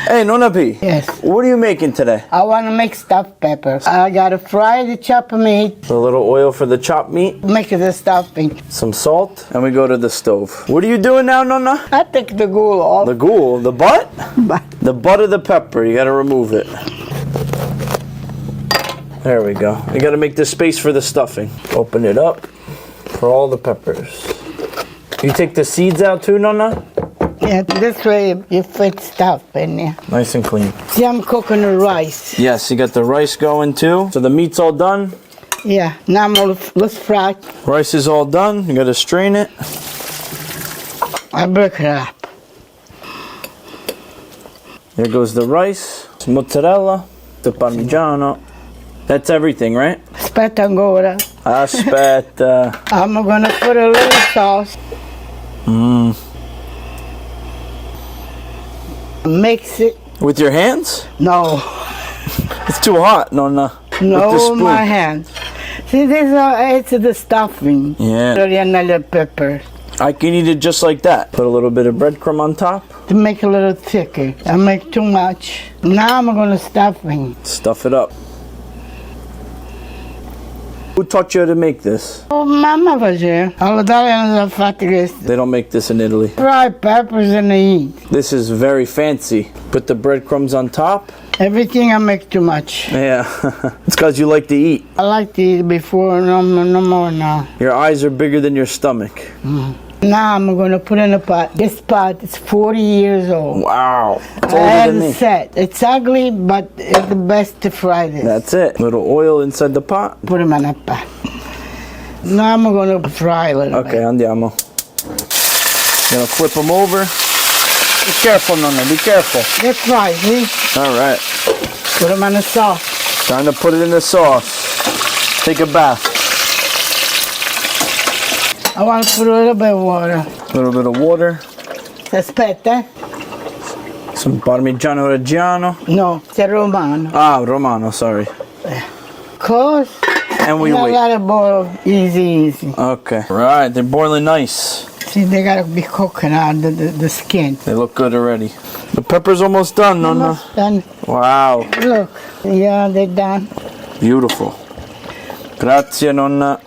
Hey, Nonna Pia. Yes. What are you making today? I want to make stuffed peppers. I got to fry the chopped meat, A little oil for the chopped meat, make the stuffing. some salt, and we go to the stove. What are you doing now, Nonna? I take the ghoul off. The ghoul, the butt? But The butt of the pepper, you gotta remove it. There we go. You gotta make this space for the stuffing. Open it up for all the peppers. You take the seeds out too, Nonna? yeah, this way you fit stuff in there. Nice and clean. See, I'm cooking the rice. Yes, you got the rice going too. So the meat's all done. Yeah, now let's fry. Rice is all done. You gotta strain it. I break it up. There goes the rice, some mozzarella, the parmigiano. That's everything, right? Aspetta ancora. Aspetta. I'm gonna put a little sauce. Mix it. With your hands? No, It's too hot, Nonna. With the no, spoon. my hands. See, this it's the stuffing. Yeah. Another pepper I can eat it just like that. Put a little bit of breadcrumb on top. to make it a little thicker. I make too much. Now I'm gonna stuffing. Stuff it up. Who taught you how to make this? Oh, mamma faceva. All'italiano hanno fatto questo. They don't make this in Italy. Fry peppers and eat. This is very fancy. Put the breadcrumbs on top. Everything I make too much. Yeah. It's because you like to eat. I like to eat before, no more now. Your eyes are bigger than your stomach. Now I'm gonna put in a pot. This pot is 40 years old. Wow. It's I older than haven't me. set. It's ugly, but it's the best to fry this. That's it. Little oil inside the pot. Put them in a pot. Now I'm gonna fry a little Okay, bit. andiamo. Gonna flip them over. Be careful, Nonna. Be careful. They're fried, see? All right. Put them in a sauce. Time to put it in the sauce. Take a bath. I want to put a little bit of water. A little bit of water. Aspetta. Some Parmigiano Reggiano. No, c'è romano. Ah, Romano, sorry. Cause And we I wait. gotta boil easy. Okay. Right, they're boiling nice. See, they gotta be cooking out the skin. They look good already. The pepper's almost done, Nonna. Almost done. Wow. Look, yeah, they're done. Beautiful. Grazie, Nonna.